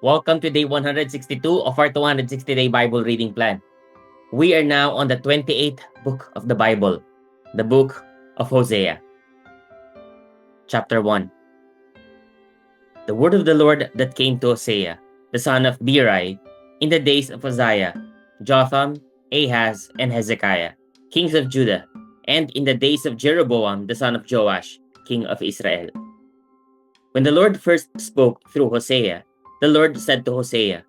Welcome to day 162 of our 260-day Bible reading plan. We are now on the 28th book of the Bible, the book of Hosea. Chapter 1. The word of the Lord that came to Hosea, the son of Beeri, in the days of Uzziah, Jotham, Ahaz, and Hezekiah, kings of Judah, and in the days of Jeroboam, the son of Joash, king of Israel. When the Lord first spoke through Hosea, the Lord said to Hosea,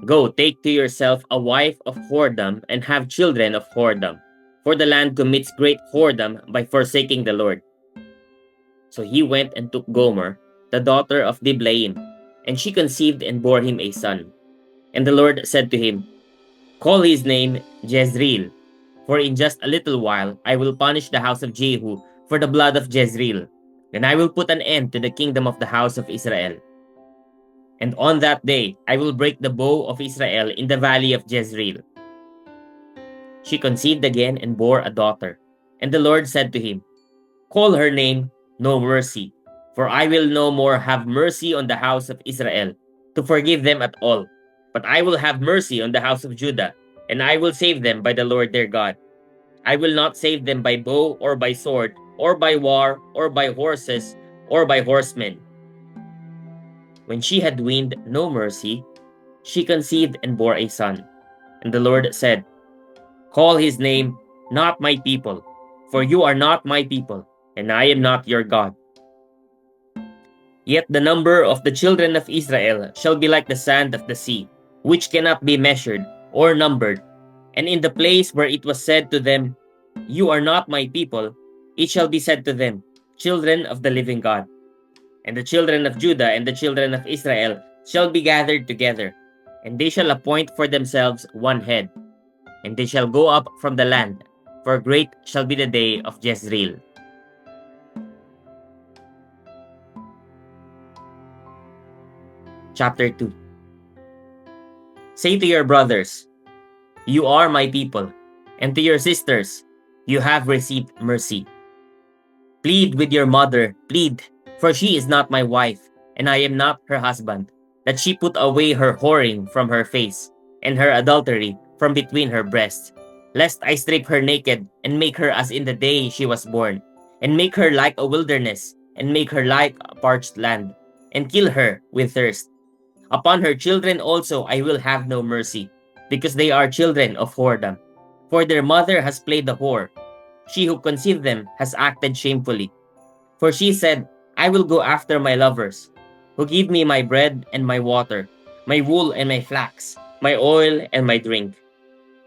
"Go, take to yourself a wife of whoredom and have children of whoredom, for the land commits great whoredom by forsaking the Lord." So he went and took Gomer, the daughter of Diblaim, and she conceived and bore him a son. And the Lord said to him, "Call his name Jezreel, for in just a little while I will punish the house of Jehu for the blood of Jezreel, and I will put an end to the kingdom of the house of Israel. And on that day I will break the bow of Israel in the valley of Jezreel." She conceived again and bore a daughter. And the Lord said to him, "Call her name No Mercy, for I will no more have mercy on the house of Israel, to forgive them at all. But I will have mercy on the house of Judah, and I will save them by the Lord their God. I will not save them by bow or by sword, or by war, or by horses, or by horsemen." When she had weaned No Mercy, she conceived and bore a son. And the Lord said, "Call his name Not My People, for you are not my people, and I am not your God. Yet the number of the children of Israel shall be like the sand of the sea, which cannot be measured or numbered. And in the place where it was said to them, 'You are not my people,' it shall be said to them, 'Children of the living God.' And the children of Judah and the children of Israel shall be gathered together, and they shall appoint for themselves one head, and they shall go up from the land, for great shall be the day of Jezreel." Chapter 2. Say to your brothers, "You are my people," and to your sisters, "You have received mercy." Plead with your mother, plead, for she is not my wife, and I am not her husband, that she put away her whoring from her face, and her adultery from between her breasts, lest I strip her naked, and make her as in the day she was born, and make her like a wilderness, and make her like a parched land, and kill her with thirst. Upon her children also I will have no mercy, because they are children of whoredom. For their mother has played the whore. She who conceived them has acted shamefully. For she said, "I will go after my lovers, who give me my bread and my water, my wool and my flax, my oil and my drink."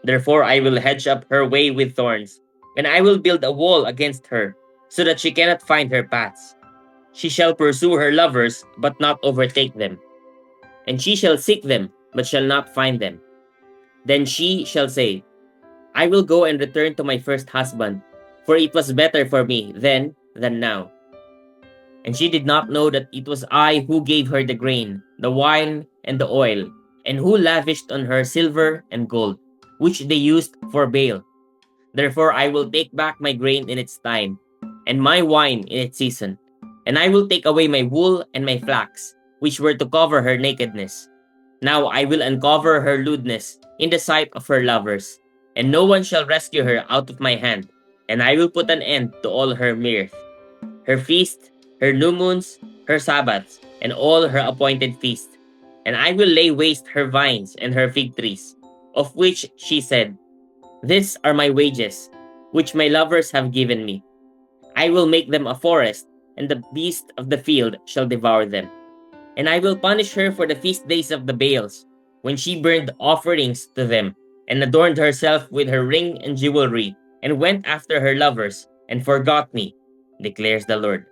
Therefore I will hedge up her way with thorns, and I will build a wall against her, so that she cannot find her paths. She shall pursue her lovers, but not overtake them. And she shall seek them, but shall not find them. Then she shall say, "I will go and return to my first husband, for it was better for me then than now." And she did not know that it was I who gave her the grain, the wine, and the oil, and who lavished on her silver and gold, which they used for Baal. Therefore I will take back my grain in its time, and my wine in its season, and I will take away my wool and my flax, which were to cover her nakedness. Now I will uncover her lewdness in the sight of her lovers, and no one shall rescue her out of my hand, and I will put an end to all her mirth, her feast, her new moons, her Sabbaths, and all her appointed feasts. And I will lay waste her vines and her fig trees, of which she said, "These are my wages, which my lovers have given me." I will make them a forest, and the beasts of the field shall devour them. And I will punish her for the feast days of the Baals, when she burned offerings to them, and adorned herself with her ring and jewelry, and went after her lovers, and forgot me, declares the Lord.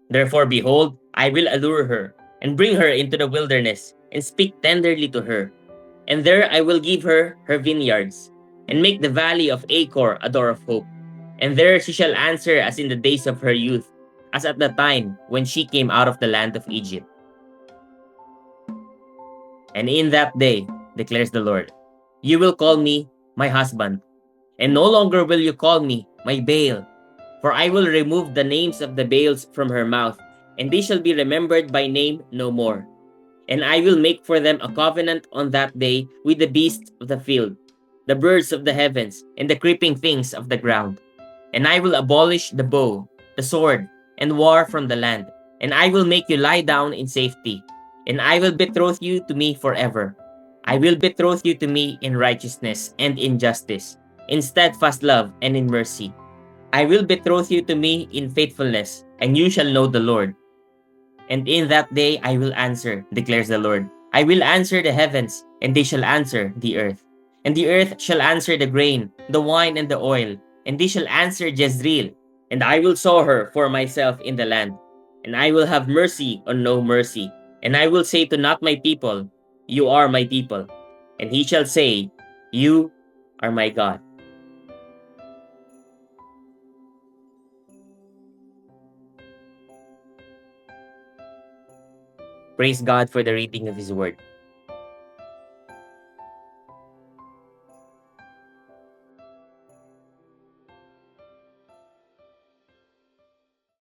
Therefore, behold, I will allure her, and bring her into the wilderness, and speak tenderly to her. And there I will give her her vineyards, and make the valley of Achor a door of hope. And there she shall answer as in the days of her youth, as at the time when she came out of the land of Egypt. And in that day, declares the Lord, you will call me my husband, and no longer will you call me my Baal. For I will remove the names of the Baals from her mouth, and they shall be remembered by name no more. And I will make for them a covenant on that day with the beasts of the field, the birds of the heavens, and the creeping things of the ground. And I will abolish the bow, the sword, and war from the land. And I will make you lie down in safety. And I will betroth you to me forever. I will betroth you to me in righteousness and in justice, in steadfast love and in mercy. I will betroth you to me in faithfulness, and you shall know the Lord. And in that day I will answer, declares the Lord. I will answer the heavens, and they shall answer the earth. And the earth shall answer the grain, the wine, and the oil, and they shall answer Jezreel. And I will sow her for myself in the land. And I will have mercy on no mercy. And I will say to not my people, you are my people. And he shall say, you are my God. Praise God for the reading of his word.